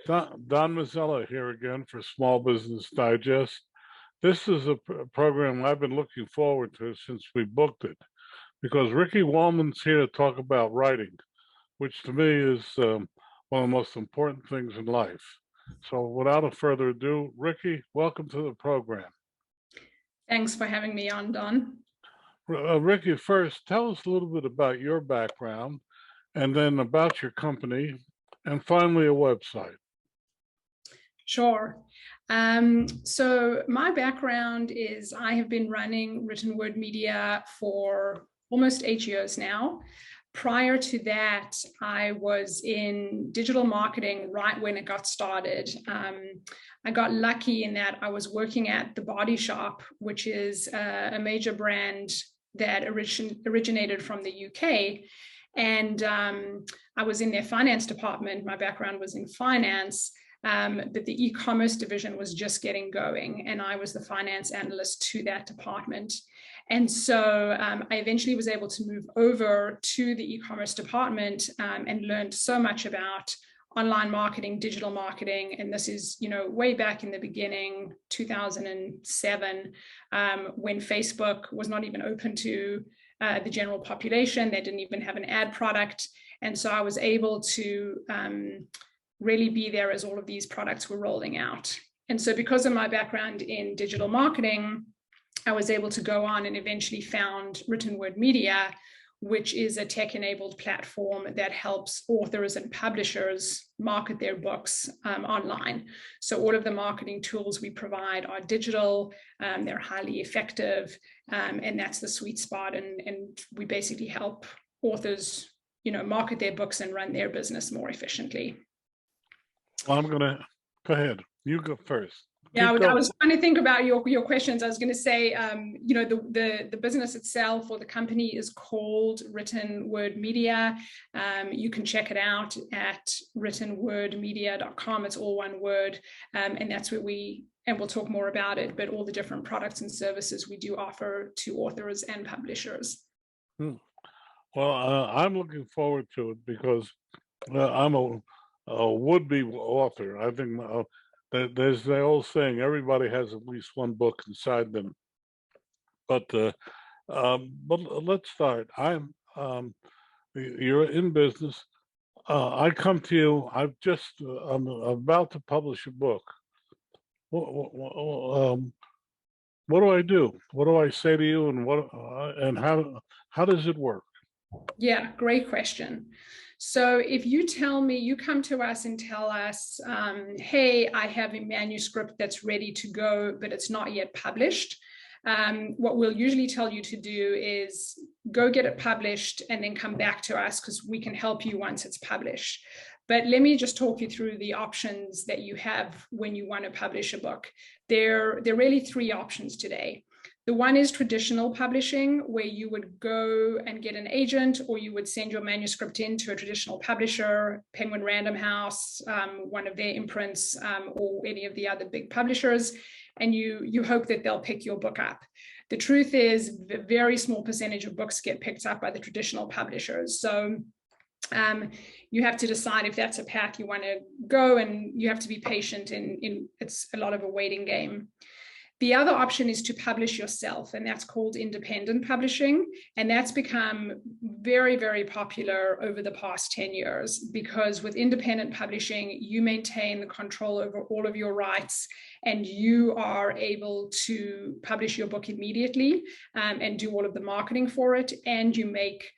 Don Mazzella here again for Small Business Digest. This is a program I've been looking forward to since we booked it because Ricci Wolman's here to talk about writing, which to me is one of the most important things in life. So without a further ado, Ricci, welcome to the program. Thanks for having me on, Don. Ricci, first, tell us a little bit about your background and then about your company and finally a website. Sure. So my background is I have been running written word media for almost 8 years now. Prior to that, I was in digital marketing right when it got started. I got lucky in that I was working at The Body Shop, which is a major brand that originated from the UK. And I was in their finance department. My background was in finance. But the e-commerce division was just getting going, and I was the finance analyst to that department. And so I eventually was able to move over to the e-commerce department and learned so much about online marketing, digital marketing. And this is, way back in the beginning, 2007, when Facebook was not even open to the general population. They didn't even have an ad product. And so I was able to really be there as all of these products were rolling out. And so because of my background in digital marketing, I was able to go on and eventually found Written Word Media, which is a tech-enabled platform that helps authors and publishers market their books online. So all of the marketing tools we provide are digital, they're highly effective, and that's the sweet spot. And we basically help authors, market their books and run their business more efficiently. I'm going to go ahead. You go first. Yeah, I was trying to think about your questions. I was going to say, the business itself or the company is called Written Word Media. You can check it out at writtenwordmedia.com. It's all one word. And that's where we'll talk more about it, but all the different products and services we do offer to authors and publishers. Well, I'm looking forward to it because I'm a would-be author. I think there's the old saying, everybody has at least one book inside them. But let's start. You're in business. I come to you. I'm about to publish a book. What do I do? What do I say to you, and how does it work? Yeah, great question. So if you come to us and tell us, hey, I have a manuscript that's ready to go, but it's not yet published. What we'll usually tell you to do is go get it published and then come back to us because we can help you once it's published. But let me just talk you through the options that you have when you want to publish a book. There are really three options today. The one is traditional publishing, where you would go and get an agent, or you would send your manuscript in to a traditional publisher, Penguin Random House, one of their imprints, or any of the other big publishers, and you hope that they'll pick your book up. The truth is, a very small percentage of books get picked up by the traditional publishers. So you have to decide if that's a path you want to go, and you have to be patient, and it's a lot of a waiting game. The other option is to publish yourself, and that's called independent publishing. And that's become very, very popular over the past 10 years, because with independent publishing, you maintain the control over all of your rights, and you are able to publish your book immediately and do all of the marketing for it, and you make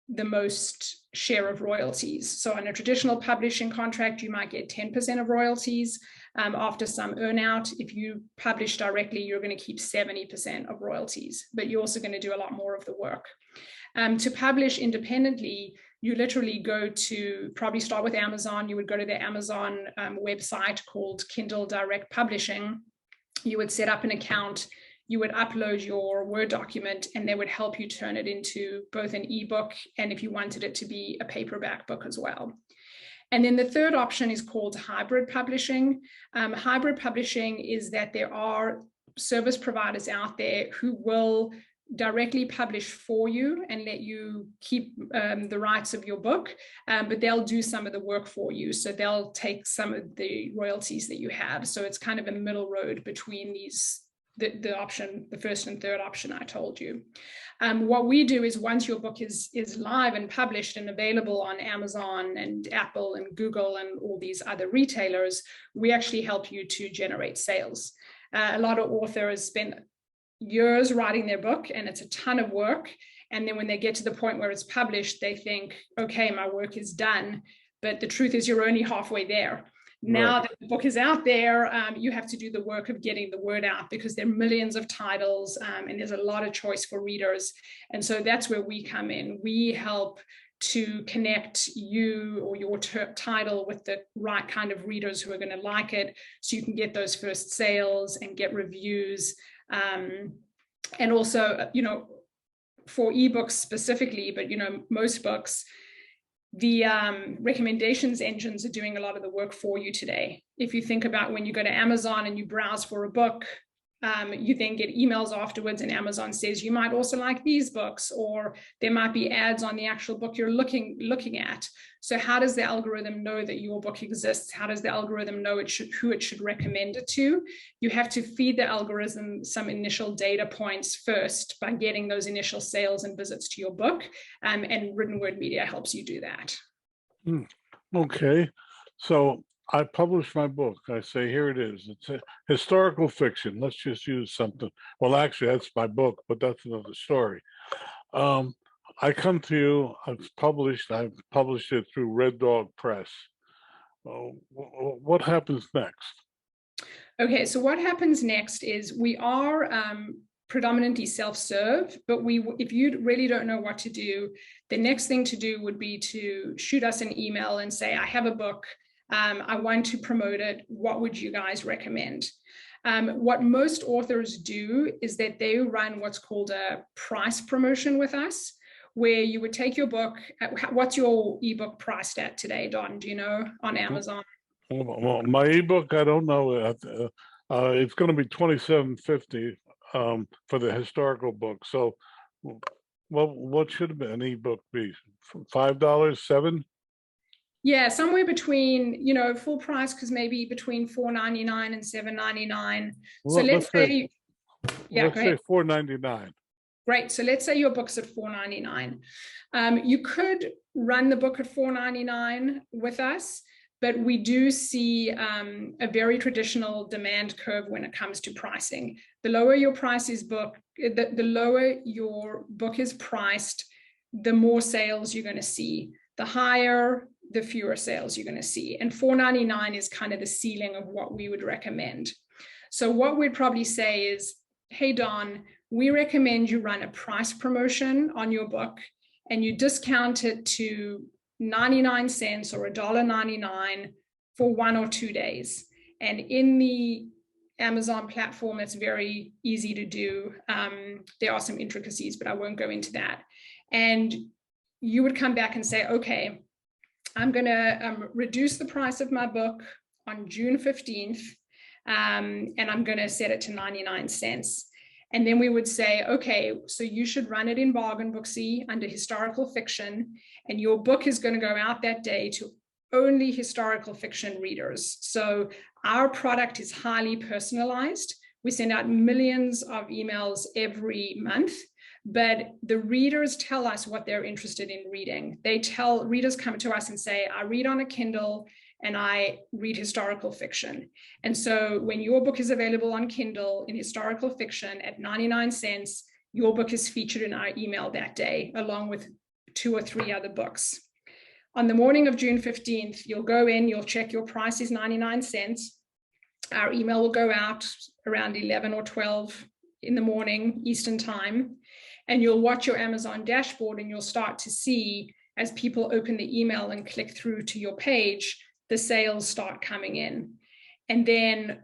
the most share of royalties. So on a traditional publishing contract, you might get 10% of royalties. After some earnout, if you publish directly, you're going to keep 70% of royalties, but you're also going to do a lot more of the work. To publish independently, you literally probably start with Amazon. You would go to the Amazon website called Kindle Direct Publishing. You would set up an account. You would upload your Word document, and they would help you turn it into both an ebook and, if you wanted it to be, a paperback book as well. And then the third option is called hybrid publishing. Hybrid publishing is that there are service providers out there who will directly publish for you and let you keep the rights of your book, but they'll do some of the work for you. So they'll take some of the royalties that you have. So it's kind of a middle road between these, the option, the first and third option I told you. What we do is once your book is live and published and available on Amazon and Apple and Google and all these other retailers, we actually help you to generate sales. A lot of authors spend years writing their book, and it's a ton of work. And then when they get to the point where it's published, they think, okay, my work is done. But the truth is you're only halfway there. Now that the book is out there, you have to do the work of getting the word out, because there are millions of titles and there's a lot of choice for readers. And so that's where we come in. We help to connect you or your title with the right kind of readers who are going to like it, so you can get those first sales and get reviews. And also, you know, for ebooks specifically, but, you know, most books, the recommendations engines are doing a lot of the work for you today. If you think about when you go to Amazon and you browse for a book, you then get emails afterwards and Amazon says you might also like these books, or there might be ads on the actual book you're looking at. So how does the algorithm know that your book exists? How does the algorithm know who it should recommend it to? You have to feed the algorithm some initial data points first by getting those initial sales and visits to your book, and written word media helps you do that. Okay, so I publish my book. I say, here it is. It's a historical fiction. Let's just use something. Well, actually, that's my book, but that's another story. I come to you. I've published it through Red Dog Press. What happens next? Okay, so what happens next is we are predominantly self-serve, but if you really don't know what to do, the next thing to do would be to shoot us an email and say, I have a book. I want to promote it. What would you guys recommend? What most authors do is that they run what's called a price promotion with us, where you would take your book. What's your ebook priced at today, Don? Do you know, on Amazon? Well, my ebook, I don't know. It's going to be $27.50 for the historical book. So, what should an ebook be? $5, $7? Yeah, somewhere between, you know, full price, because maybe between $4.99 and $7.99. So let's say, let's say $4.99. Great. So let's say your book's at $4.99. You could run the book at $4.99 with us, but we do see a very traditional demand curve when it comes to pricing. The lower your price is the lower your book is priced, the more sales you're going to see. The higher, the fewer sales you're going to see. And $4.99 is kind of the ceiling of what we would recommend. So what we'd probably say is, hey, Don, we recommend you run a price promotion on your book and you discount it to 99 cents or $1.99 for 1 or 2 days. And in the Amazon platform, it's very easy to do. There are some intricacies, but I won't go into that. And you would come back and say, okay, I'm going to reduce the price of my book on June 15th, and I'm going to set it to 99 cents. And then we would say, okay, so you should run it in Bargain Booksy under historical fiction, and your book is going to go out that day to only historical fiction readers. So our product is highly personalized. We send out millions of emails every month, but the readers tell us what they're interested in reading. Readers come to us and say, I read on a Kindle and I read historical fiction. And so when your book is available on Kindle in historical fiction at 99 cents, your book is featured in our email that day, along with 2 or 3 other books. On the morning of June 15th, you'll go in, you'll check your price is 99 cents. Our email will go out around 11 or 12 in the morning, Eastern time. And you'll watch your Amazon dashboard and you'll start to see, as people open the email and click through to your page, the sales start coming in. And then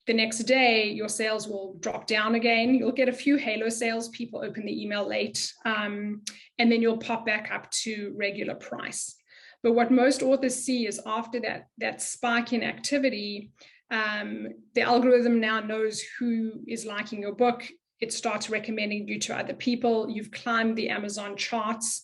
the next day, your sales will drop down again. You'll get a few halo sales. People open the email late, and then you'll pop back up to regular price. But what most authors see is after that spike in activity, the algorithm now knows who is liking your book. it starts recommending you to other people. You've climbed the Amazon charts.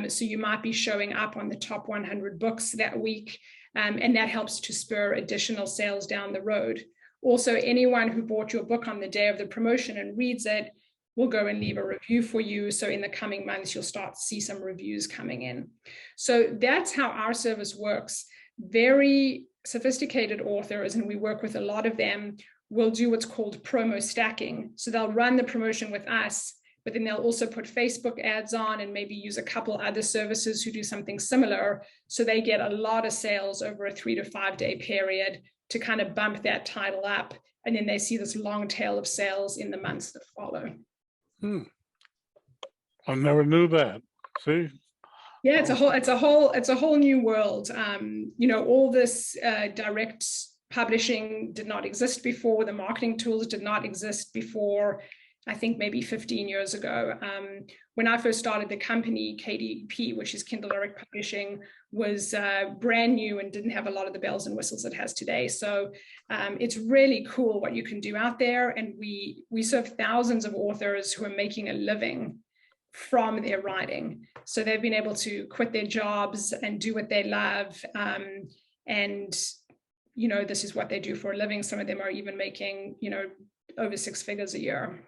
So you might be showing up on the top 100 books that week, and that helps to spur additional sales down the road. Also, anyone who bought your book on the day of the promotion and reads it will go and leave a review for you. So in the coming months, you'll start to see some reviews coming in. So that's how our service works. Very sophisticated authors, and we work with a lot of them, will do what's called promo stacking. So they'll run the promotion with us, but then they'll also put Facebook ads on and maybe use a couple other services who do something similar. So they get a lot of sales over a 3 to 5 day period to kind of bump that title up. And then they see this long tail of sales in the months that follow. I never knew that. See? Yeah, it's a whole new world. All this direct publishing did not exist before. The marketing tools did not exist before. I think maybe 15 years ago. When I first started the company, KDP, which is Kindle Direct Publishing, was brand new and didn't have a lot of the bells and whistles it has today. So it's really cool what you can do out there. And we serve thousands of authors who are making a living from their writing. So they've been able to quit their jobs and do what they love. This is what they do for a living. Some of them are even making, over 6 figures a year.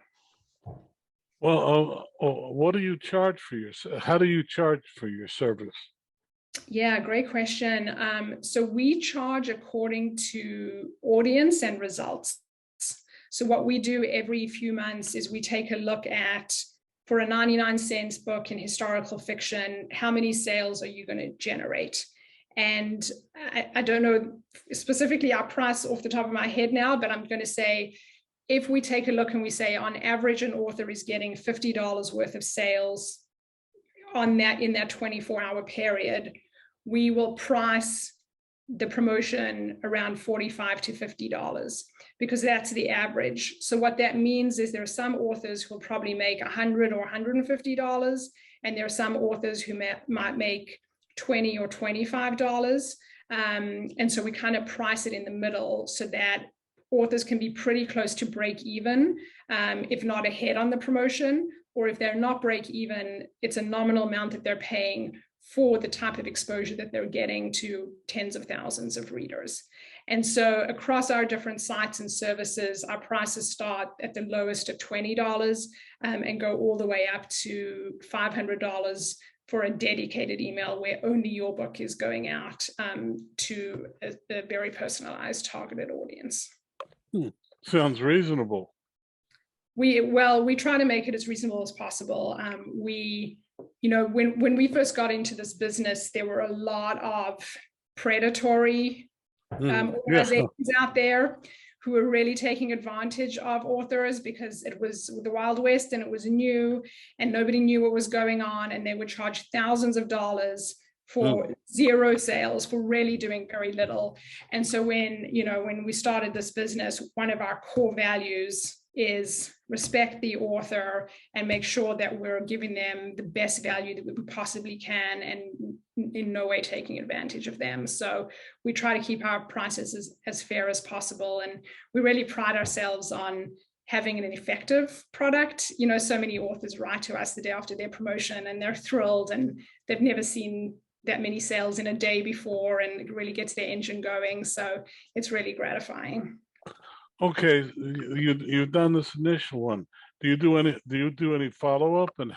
Well, what do you charge for how do you charge for your service? Yeah, great question. So we charge according to audience and results. So what we do every few months is we take a look at, for a 99-cent book in historical fiction, how many sales are you going to generate? And I don't know specifically our price off the top of my head now, but I'm going to say, if we take a look and we say on average an author is getting $50 worth of sales in that 24-hour period, we will price the promotion around $45 to $50 because that's the average. So what that means is there are some authors who will probably make $100 or $150, and there are some authors who might make $20 or $25. And so we kind of price it in the middle so that authors can be pretty close to break even, if not ahead on the promotion, or if they're not break even, it's a nominal amount that they're paying for the type of exposure that they're getting to tens of thousands of readers. And so across our different sites and services, our prices start at the lowest at $20 and go all the way up to $500 for a dedicated email where only your book is going out to a very personalized, targeted audience. Sounds reasonable. We try to make it as reasonable as possible. When we first got into this business, there were a lot of predatory organizations out there who were really taking advantage of authors because it was the Wild West and it was new and nobody knew what was going on, and they would charge thousands of dollars for zero sales, for really doing very little. And so when we started this business, one of our core values is respect the author and make sure that we're giving them the best value that we possibly can and in no way taking advantage of them. So we try to keep our prices as fair as possible. And we really pride ourselves on having an effective product. So many authors write to us the day after their promotion and they're thrilled and they've never seen that many sales in a day before, and it really gets their engine going. So it's really gratifying. Okay, you've done this initial one. Do you do any follow-up, and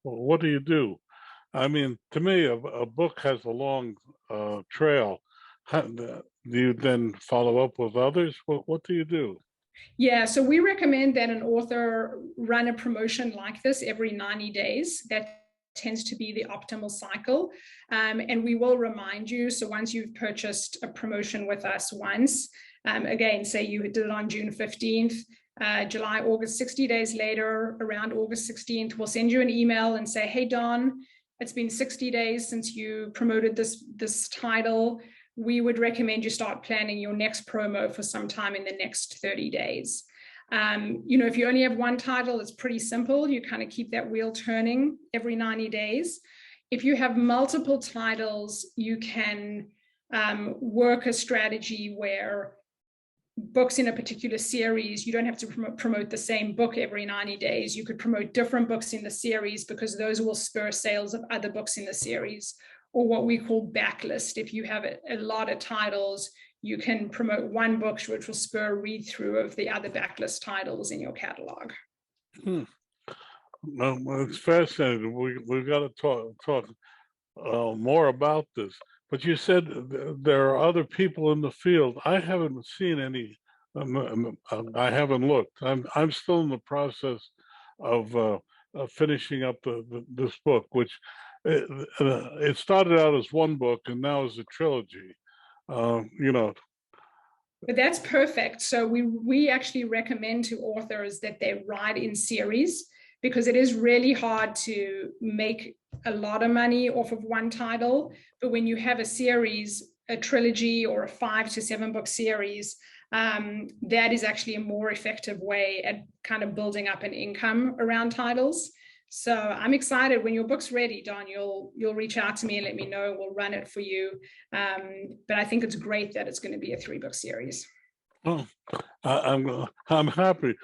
what do you do? I mean, to me, a book has a long trail. Do you then follow up with others? What do you do? Yeah, so we recommend that an author run a promotion like this every 90 days. That tends to be the optimal cycle. And we will remind you. So once you've purchased a promotion with us once, again, say you did it on June 15th, July, August, 60 days later, around August 16th, we'll send you an email and say, hey, Don, it's been 60 days since you promoted this title. We would recommend you start planning your next promo for some time in the next 30 days. If you only have one title, it's pretty simple. You kind of keep that wheel turning every 90 days. If you have multiple titles, you can work a strategy where books in a particular series, you don't have to promote the same book every 90 days. You could promote different books in the series because those will spur sales of other books in the series, or what we call backlist. If you have a lot of titles, you can promote one book which will spur a read through of the other backlist titles in your catalog. Well, it's fascinating. We've got to talk more about this. But you said there are other people in the field. I haven't seen any. I haven't looked. I'm still in the process of finishing up this book, which it started out as one book and now is a trilogy. You know. But that's perfect. So we actually recommend to authors that they write in series, because it is really hard to make a lot of money off of one title. But when you have a series, a trilogy or a 5 to 7 book series, that is actually a more effective way at kind of building up an income around titles. So I'm excited. When your book's ready, Don, you'll reach out to me and let me know. We'll run it for you. But I think it's great that it's going to be a 3-book series. Oh, I'm happy.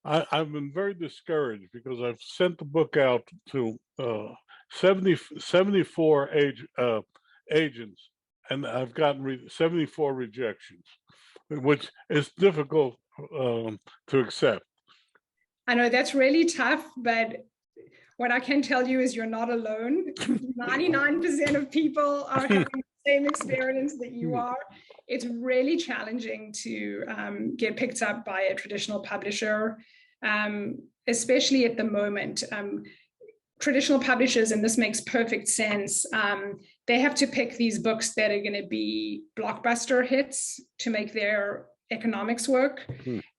I've been very discouraged because I've sent the book out to 74 agents, and I've gotten 74 rejections, which is difficult to accept. I know that's really tough, but what I can tell you is you're not alone. 99% of people are having the same experience that you are. It's really challenging to get picked up by a traditional publisher, especially at the moment. Traditional publishers, and this makes perfect sense, they have to pick these books that are going to be blockbuster hits to make their economics work.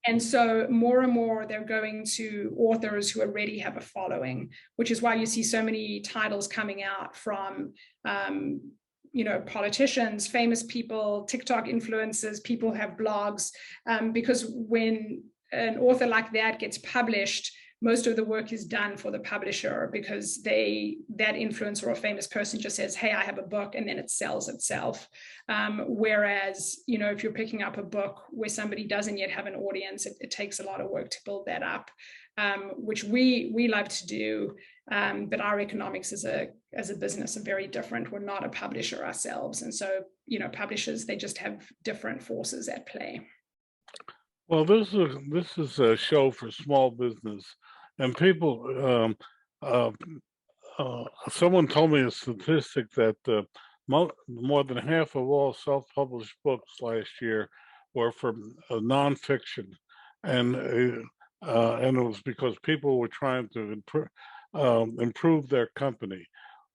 And so more and more they're going to authors who already have a following, which is why you see so many titles coming out from politicians, famous people, TikTok influencers, people who have blogs, because when an author like that gets published, most of the work is done for the publisher, because that influencer or famous person just says, hey, I have a book, and then it sells itself. Whereas, if you're picking up a book where somebody doesn't yet have an audience, it takes a lot of work to build that up, which we love to do. But our economics as a business are very different. We're not a publisher ourselves. And so, publishers, they just have different forces at play. Well, this is a show for small business, and people. Someone told me a statistic that more than half of all self-published books last year were from nonfiction, and it was because people were trying to improve their company.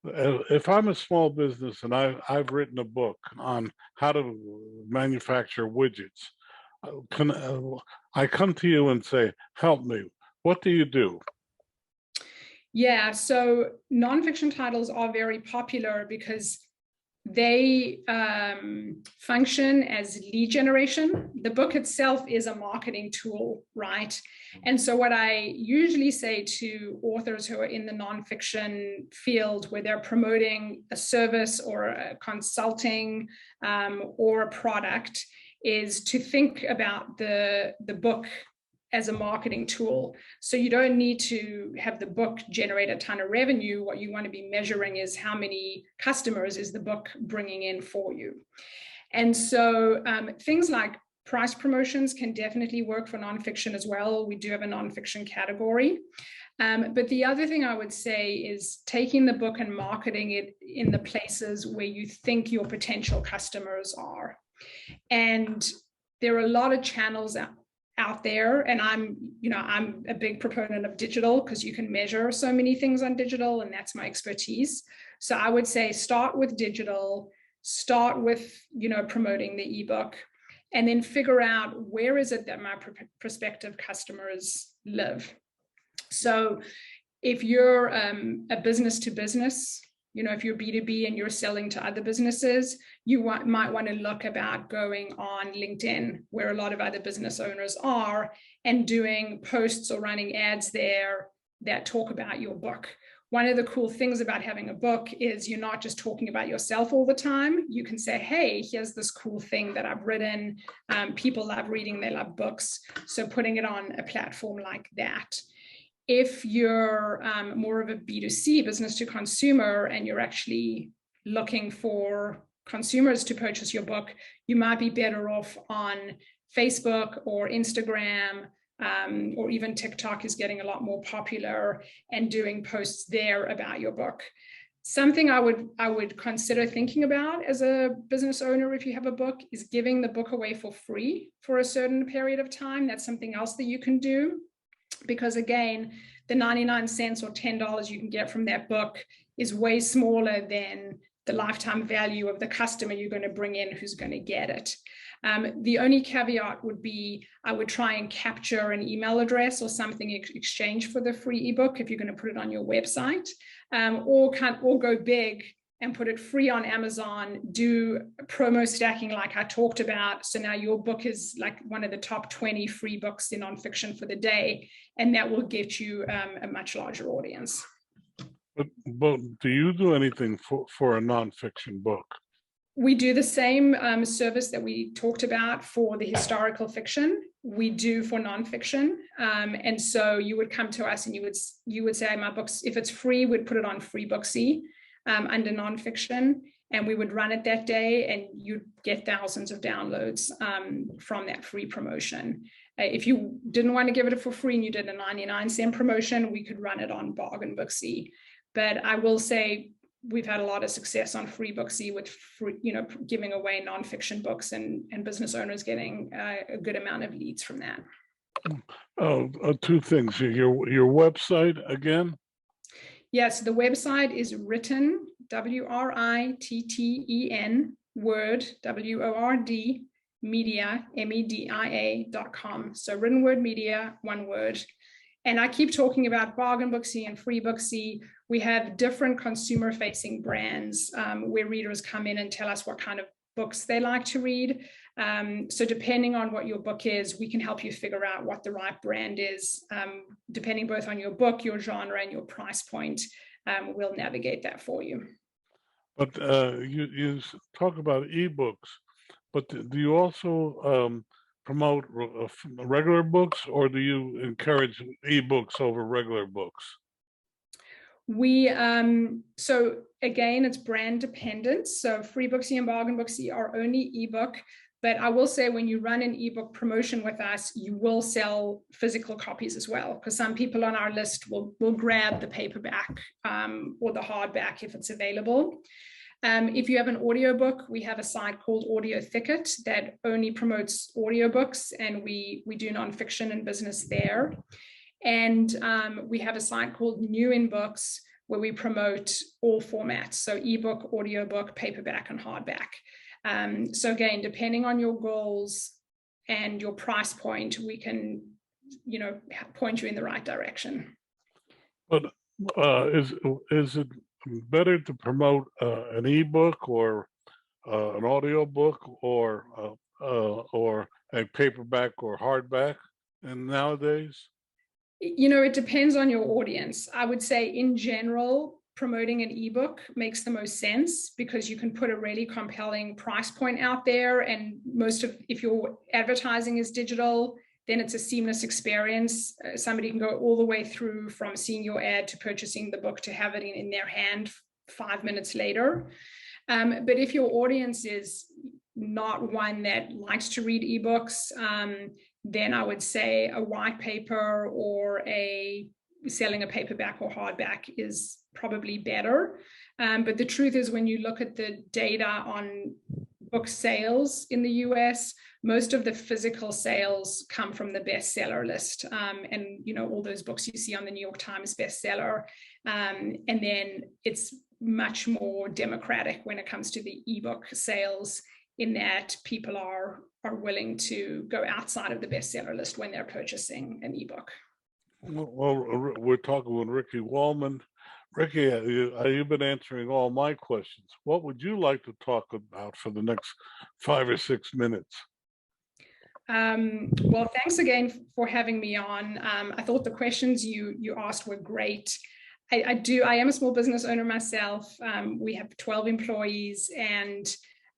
If I'm a small business and I've written a book on how to manufacture widgets, I come to you and say, help me. What do you do? Yeah, so nonfiction titles are very popular because they function as lead generation. The book itself is a marketing tool, right? And so what I usually say to authors who are in the nonfiction field, where they're promoting a service or a consulting or a product, is to think about the book as a marketing tool. So you don't need to have the book generate a ton of revenue. What you want to be measuring is how many customers is the book bringing in for you. And so things like price promotions can definitely work for nonfiction as well. We do have a nonfiction category. But the other thing I would say is taking the book and marketing it in the places where you think your potential customers are. And there are a lot of channels out there, and I'm a big proponent of digital because you can measure so many things on digital, and that's my expertise. So I would say start with digital, start with promoting the ebook, and then figure out where is it that my prospective customers live. So if you're a business to business, if you're B2B and you're selling to other businesses, you might want to look about going on LinkedIn, where a lot of other business owners are, and doing posts or running ads there that talk about your book. one of the cool things about having a book is you're not just talking about yourself all the time. You can say, hey, here's this cool thing that I've written. People love reading, they love books. So putting it on a platform like that. If you're more of a B2C, business to consumer, and you're actually looking for consumers to purchase your book, you might be better off on Facebook or Instagram, or even TikTok is getting a lot more popular, and doing posts there about your book. Something I would consider thinking about as a business owner, if you have a book, is giving the book away for free for a certain period of time. That's something else that you can do, because again, the 99 cents or $10 you can get from that book is way smaller than the lifetime value of the customer you're going to bring in who's going to get it. The only caveat would be I would try and capture an email address or something in exchange for the free ebook if you're going to put it on your website, or go big and put it free on Amazon, do promo stacking like I talked about. So now your book is like one of the top 20 free books in nonfiction for the day, and that will get you a much larger audience. But do you do anything for a nonfiction book? We do the same service that we talked about for the historical fiction. We do for nonfiction, and so you would come to us and you would say, my books, if it's free, we'd put it on Freebooksy under nonfiction, and we would run it that day, and you'd get thousands of downloads from that free promotion. If you didn't want to give it for free and you did a 99-cent promotion, we could run it on Bargain Booksy. But I will say, we've had a lot of success on Freebooksy with free, giving away nonfiction books, and business owners getting a good amount of leads from that. Two things. Your website again? Yes, the website is written, WRITTEN, Word, WORD, media, MEDIA.com. So written word media, one word. And I keep talking about Bargain Booksy and Freebooksy. We have different consumer-facing brands where readers come in and tell us what kind of books they like to read. So depending on what your book is, we can help you figure out what the right brand is. Depending both on your book, your genre, and your price point, we'll navigate that for you. But you talk about ebooks, but do you also promote regular books, or do you encourage ebooks over regular books? So again, it's brand dependent. So Freebooksy and Bargain Booksy are only ebook, but I will say when you run an ebook promotion with us, you will sell physical copies as well, because some people on our list will grab the paperback or the hardback if it's available. If you have an audiobook, we have a site called Audio Thicket that only promotes audiobooks, and we do nonfiction and business there. And we have a site called New in Books, where we promote all formats, so ebook, audiobook, paperback, and hardback. So again, depending on your goals and your price point, we can, point you in the right direction. But is it better to promote an ebook or an audiobook or a paperback or hardback? And nowadays, it depends on your audience. I would say in general, promoting an ebook makes the most sense, because you can put a really compelling price point out there, and if your advertising is digital, then it's a seamless experience. Somebody can go all the way through from seeing your ad to purchasing the book to have it in their hand 5 minutes later. But if your audience is not one that likes to read ebooks, then I would say a white paper or selling a paperback or hardback is probably better. But the truth is, when you look at the data on book sales in the US, most of the physical sales come from the bestseller list, and all those books you see on the New York Times bestseller, and then it's much more democratic when it comes to the ebook sales, in that people are willing to go outside of the bestseller list when they're purchasing an ebook. Well, we're talking with Ricci Wolman. Ricci, you've been answering all my questions. What would you like to talk about for the next 5 or 6 minutes? Well, thanks again for having me on. I thought the questions you asked were great. I do. I am a small business owner myself. We have 12 employees, and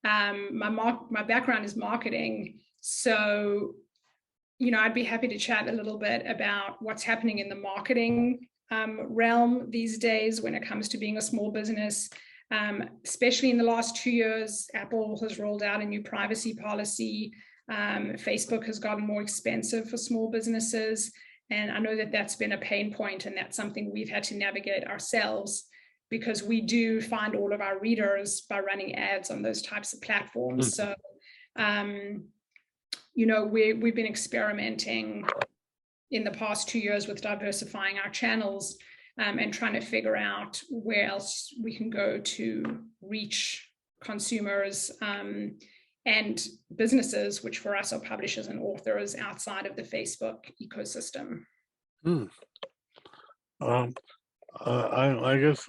my background is marketing. So, I'd be happy to chat a little bit about what's happening in the marketing realm these days when it comes to being a small business. Especially in the last 2 years, Apple has rolled out a new privacy policy. Facebook has gotten more expensive for small businesses. And I know that that's been a pain point, and that's something we've had to navigate ourselves, because we do find all of our readers by running ads on those types of platforms. So, we've been experimenting in the past 2 years with diversifying our channels and trying to figure out where else we can go to reach consumers and businesses, which for us are publishers and authors outside of the Facebook ecosystem. I guess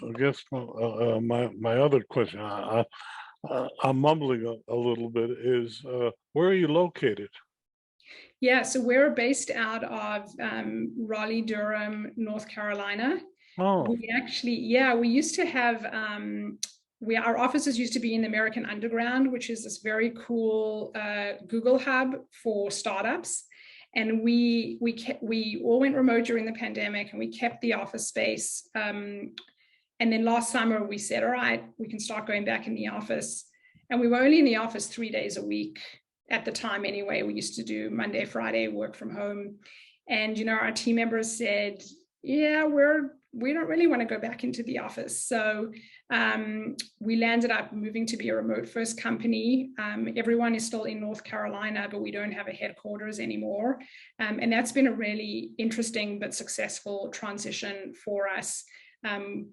my other question, I'm mumbling a little bit, is where are you located? Yeah, so we're based out of Raleigh, Durham, North Carolina. Oh, We used to have our offices used to be in the American Underground, which is this very cool Google hub for startups. And we all went remote during the pandemic, and we kept the office space. And then last summer we said, all right, we can start going back in the office. And we were only in the office 3 days a week at the time anyway. We used to do Monday, Friday work from home. And, our team members said, yeah, we don't really want to go back into the office. So we landed up moving to be a remote first company. Everyone is still in North Carolina, but we don't have a headquarters anymore. And that's been a really interesting but successful transition for us,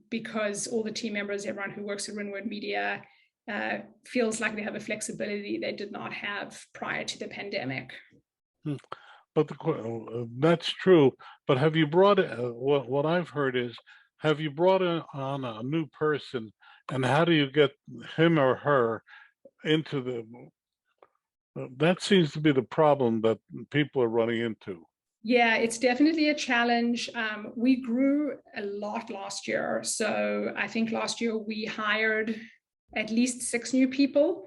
because all the team members, everyone who works at Written Word Media, feels like they have a flexibility they did not have prior to the pandemic. but that's true. But have you brought what I've heard is, have you brought on a new person, and how do you get him or her into that seems to be the problem that people are running into. Yeah, it's definitely a challenge. We grew a lot last year. So I think last year we hired at least 6 new people.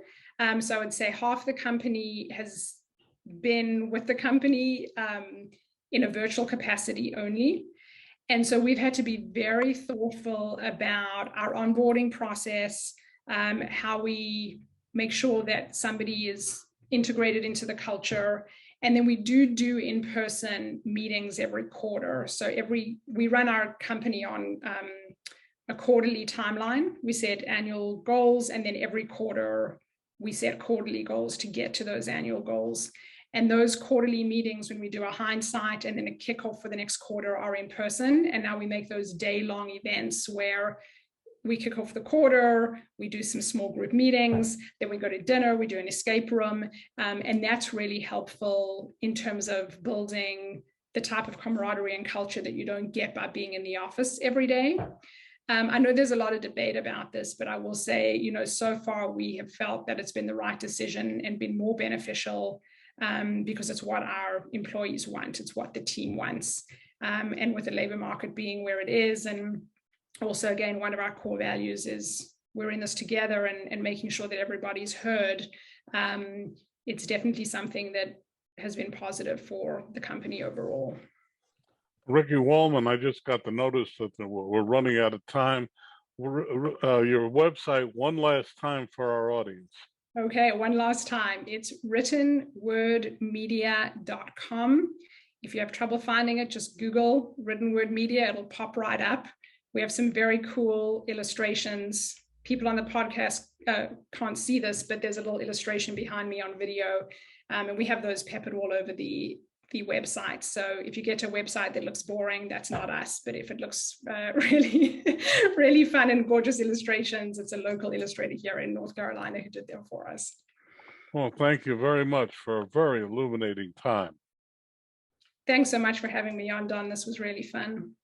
So I would say half the company has been with the company in a virtual capacity only. And so we've had to be very thoughtful about our onboarding process, how we make sure that somebody is integrated into the culture. And then we do in-person meetings every quarter. So we run our company on a quarterly timeline. We set annual goals, and then every quarter we set quarterly goals to get to those annual goals. And those quarterly meetings, when we do a hindsight and then a kickoff for the next quarter, are in person. And now we make those day-long events where we kick off the quarter, we do some small group meetings, then we go to dinner, we do an escape room. And that's really helpful in terms of building the type of camaraderie and culture that you don't get by being in the office every day. I know there's a lot of debate about this, but I will say, so far we have felt that it's been the right decision and been more beneficial, because it's what our employees want. It's what the team wants. And with the labor market being where it is, and also, again, one of our core values is we're in this together and making sure that everybody's heard. It's definitely something that has been positive for the company overall. Ricci Wolman, I just got the notice that we're running out of time. Your website, one last time for our audience. Okay, one last time. It's writtenwordmedia.com. If you have trouble finding it, just Google Written Word Media. It'll pop right up. We have some very cool illustrations. People on the podcast can't see this, but there's a little illustration behind me on video. And we have those peppered all over the website. So if you get to a website that looks boring, that's not us. But if it looks really, really fun and gorgeous illustrations, it's a local illustrator here in North Carolina who did them for us. Well, thank you very much for a very illuminating time. Thanks so much for having me on, Don. This was really fun.